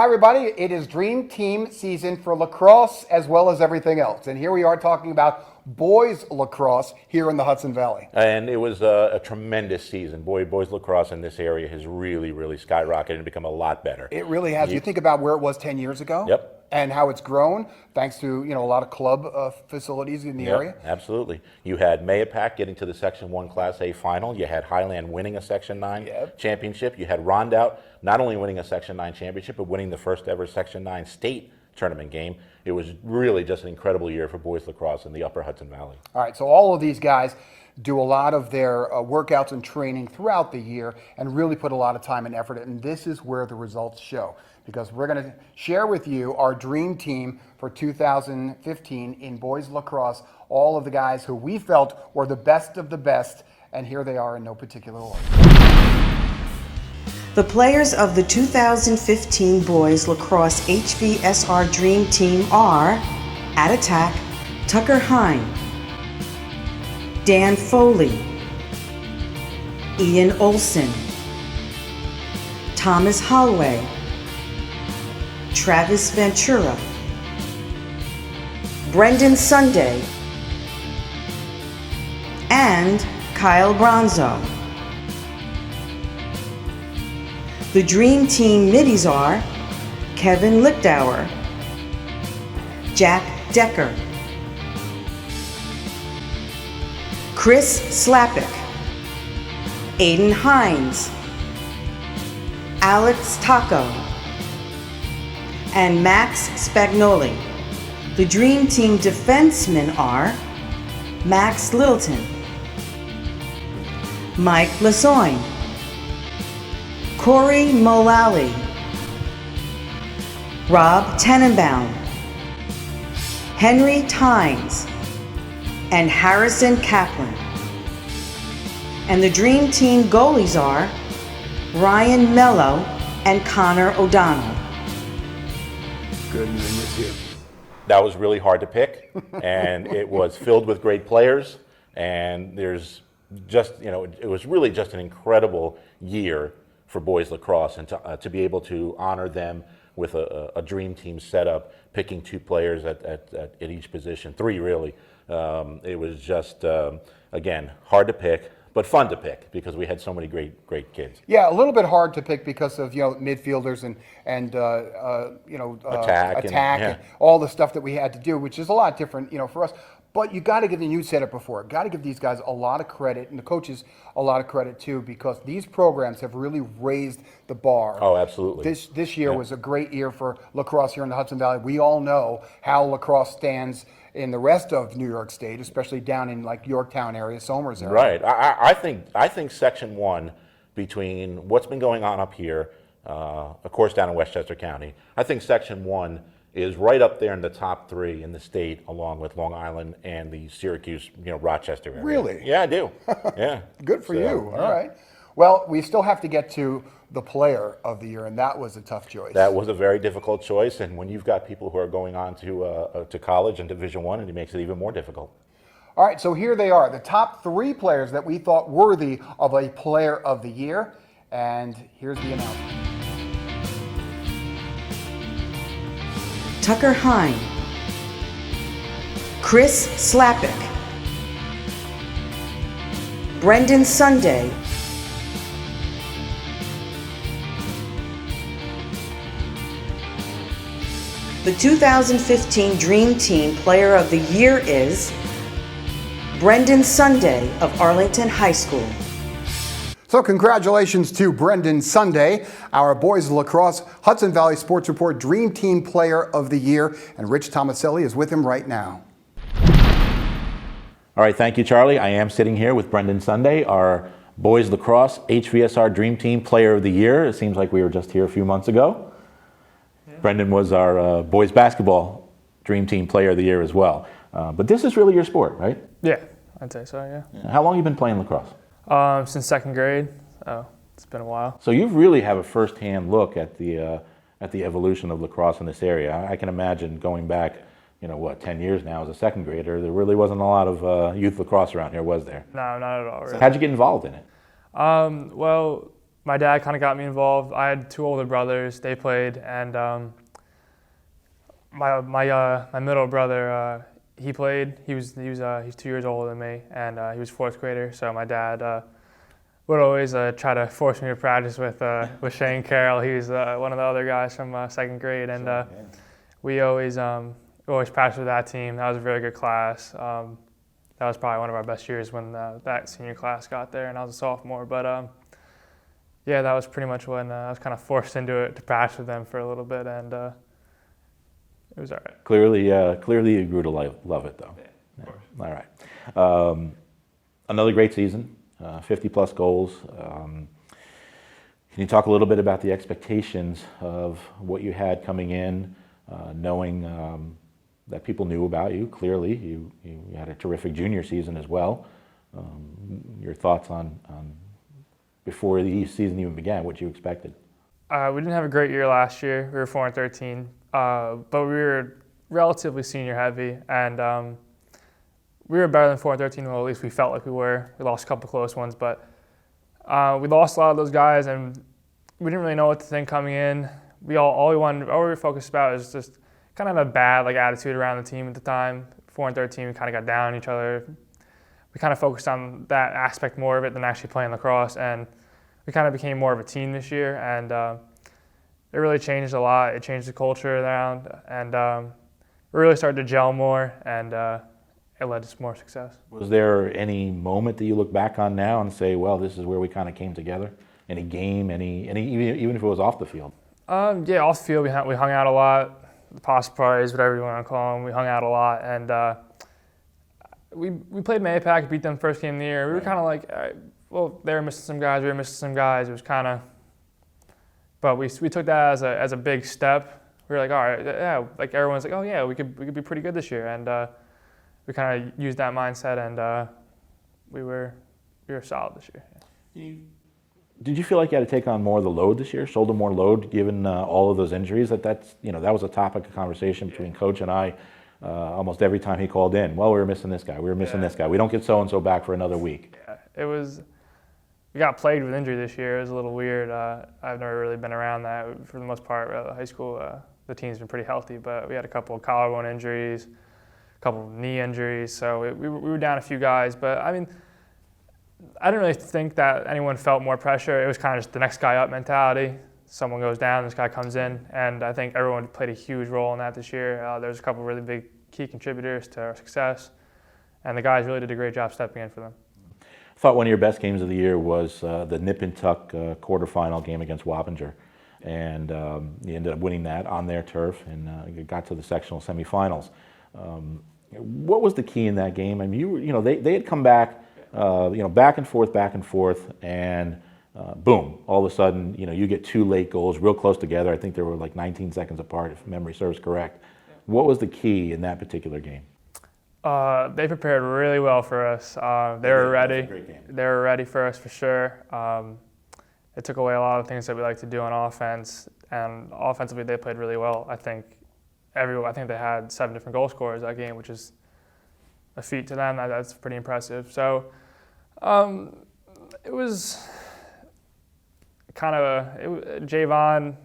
Hi, everybody. It is Dream Team season for lacrosse as well as everything else. And here we are talking about boys lacrosse here in the Hudson Valley. And it was a tremendous season. Boys lacrosse in this area has really skyrocketed and become a lot better. It really has. You think about where it was 10 years ago. Yep. And how it's grown thanks to a lot of club facilities in the area. Absolutely. You had Mayapack getting to the Section 1 Class A final. You had Highland winning a Section 9 championship. You had Rondout not only winning a Section 9 championship, but winning the first ever Section 9 state tournament game. It was really just an incredible year for boys lacrosse in the Upper Hudson Valley. All right, so all of these guys do a lot of their workouts and training throughout the year and really put a lot of time and effort in. And this is where the results show, because we're going to share with you our dream team for 2015 in boys lacrosse, all of the guys who we felt were the best of the best, and here they are in no particular order. The players of the 2015 Boys Lacrosse HVSR Dream Team are, at attack, Tucker Hine, Dan Foley, Ian Olson, Thomas Holloway, Travis Ventura, Brendan Sunday, and Kyle Bronzo. The Dream Team middies are Kevin Lichtauer, Jack Decker, Chris Slapik, Aiden Hines, Alex Taco, and Max Spagnoli. The Dream Team defensemen are Max Littleton, Mike Lasoin, Corey Molali, Rob Tenenbaum, Henry Tynes, and Harrison Kaplan. And the Dream Team goalies are Ryan Mello and Connor O'Donnell. Good news here. That was really hard to pick, and it was filled with great players, and there's just, it was really just an incredible year for boys lacrosse, and to be able to honor them with a dream team setup, picking two players at each position, three really. It was just, again, hard to pick, but fun to pick because we had so many great kids. Yeah, a little bit hard to pick because of midfielders and attack and all the stuff that we had to do, which is a lot different for us. But you got to give, and you said it before, got to give these guys a lot of credit, and the coaches a lot of credit too, because these programs have really raised the bar. Oh, absolutely. This year was a great year for lacrosse here in the Hudson Valley. We all know how lacrosse stands in the rest of New York State, especially down in like Yorktown area, Somers area. Right. I think Section 1, between what's been going on up here, of course down in Westchester County, I think Section 1 is right up there in the top 3 in the state, along with Long Island and the Syracuse, Rochester area. Really? Yeah, I do. Yeah. Good for you. All right. Well, we still have to get to the player of the year, and that was a tough choice. That was a very difficult choice, and when you've got people who are going on to college and Division I, it makes it even more difficult. All right, so here they are, the top 3 players that we thought worthy of a player of the year, and here's the announcement. Tucker Hine, Chris Slapik, Brendan Sunday, the 2015 Dream Team Player of the Year is Brendan Sunday of Arlington High School. So congratulations to Brendan Sunday, our boys lacrosse Hudson Valley Sports Report Dream Team Player of the Year, and Rich Tomaselli is with him right now. All right, thank you, Charlie. I am sitting here with Brendan Sunday, our boys lacrosse HVSR Dream Team Player of the Year. It seems like we were just here a few months ago. Yeah. Brendan was our boys basketball Dream Team Player of the Year as well. But this is really your sport, right? Yeah, I'd say so, yeah. How long have you been playing lacrosse? Since second grade. Oh, it's been a while. So you really have a first-hand look at the evolution of lacrosse in this area. I can imagine going back, 10 years now as a second grader, there really wasn't a lot of youth lacrosse around here, was there? No, not at all. Really. So how'd you get involved in it? Well, my dad kind of got me involved. I had two older brothers. They played, and my middle brother, he played. He's 2 years older than me, and he was fourth grader. So my dad would always try to force me to practice with Shane Carroll. He was one of the other guys from second grade, and we always practiced with that team. That was a really good class. That was probably one of our best years when that senior class got there, and I was a sophomore. But yeah, that was pretty much when I was kind of forced into it to practice with them for a little bit, and it was all right. Clearly you grew to love it, though. Yeah, of course. All right. Another great season, 50-plus goals. Can you talk a little bit about the expectations of what you had coming in, knowing that people knew about you? Clearly, you had a terrific junior season as well. Your thoughts on before the season even began, what you expected? We didn't have a great year last year. We were 4-13, but we were relatively senior heavy, and we were better than 4-13. Well, at least we felt like we were. We lost a couple close ones, but we lost a lot of those guys, and we didn't really know what to think coming in. All we were focused about is just kind of a bad attitude around the team at the time. 4-13, we kind of got down on each other. We kind of focused on that aspect more of it than actually playing lacrosse, and we kind of became more of a team this year, and it really changed a lot. It changed the culture around, and we really started to gel more, and it led to some more success. Was there any moment that you look back on now and say, well, this is where we kind of came together? Any game, even if it was off the field? Yeah, off the field we hung out a lot. The pasta parties, whatever you want to call them, we hung out a lot, and we played Mayapack, beat them first game of the year. We were kind of like, all right, well, they were missing some guys, we were missing some guys. It was kind of, but we took that as a big step. We were like, all right, yeah, everyone's like, oh yeah, we could be pretty good this year, and we kind of used that mindset, and we were solid this year. Did you feel like you had to take on more of the load this year, shoulder more load, given all of those injuries? That was a topic of conversation between Coach and I almost every time he called in. Well, we were missing this guy. We were missing this guy. We don't get so-and-so back for another week. Yeah, we got plagued with injury this year. It was a little weird. I've never really been around that. For the most part, high school, the team's been pretty healthy, but we had a couple of collarbone injuries, a couple of knee injuries, so we were down a few guys. But I mean, I didn't really think that anyone felt more pressure. It was kind of just the next guy up mentality. Someone goes down, this guy comes in, and I think everyone played a huge role in that this year. There's a couple of really big key contributors to our success, and the guys really did a great job stepping in for them. I thought one of your best games of the year was the nip and tuck quarterfinal game against Wappinger, and you ended up winning that on their turf, and you got to the sectional semifinals. What was the key in that game? I mean, they had come back. Back and forth, and boom, all of a sudden, you get two late goals real close together. I think they were like 19 seconds apart, if memory serves correct. Yeah. What was the key in that particular game? They prepared really well for us. They were ready. That was a great game. They were ready for us for sure. It took away a lot of things that we like to do on offense, and offensively they played really well. I think they had 7 different goal scorers that game, which is a feat to them. That's pretty impressive. So it was kind of Javon.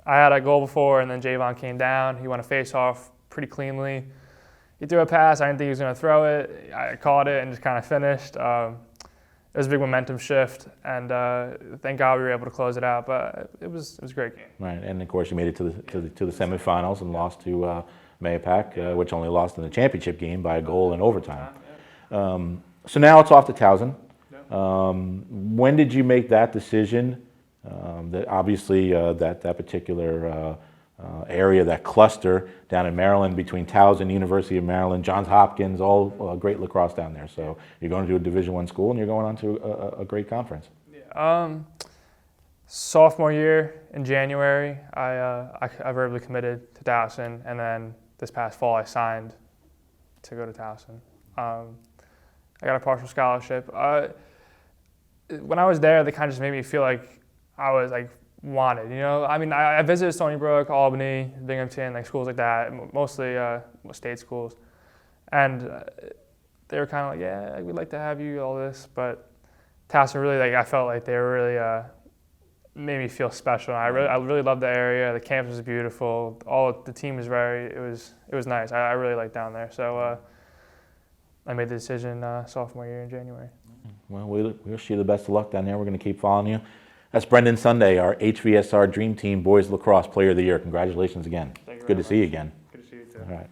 I had a goal before, and then Javon came down. He won a face-off pretty cleanly. He threw a pass. I didn't think he was going to throw it. I caught it and just kind of finished. It was a big momentum shift, and thank God we were able to close it out. But it was a great game. Right, and of course you made it to the semifinals and lost to Mayapack, which only lost in the championship game by a goal in overtime. So now it's off to Towson. When did you make that decision? That obviously that particular area, that cluster down in Maryland between Towson, University of Maryland, Johns Hopkins, all great lacrosse down there. So you're going to a Division I school and you're going on to a great conference. Sophomore year in January, I verbally committed to Towson, and then this past fall I signed to go to Towson. I got a partial scholarship. When I was there, they kind of just made me feel like I was wanted. I mean, I visited Stony Brook, Albany, Binghamton, schools like that, mostly state schools, and they were kind of like, yeah, we'd like to have you, all this, but Towson really, I felt like they were really made me feel special. I really loved the area. The campus was beautiful. The team was it was nice. I really liked down there. So I made the decision sophomore year in January. Well, we wish you the best of luck down there. We're going to keep following you. That's Brendan Sunday, our HVSR Dream Team Boys Lacrosse Player of the Year. Congratulations again. Thank you Good very to see you much. again. Good to see you too. All right.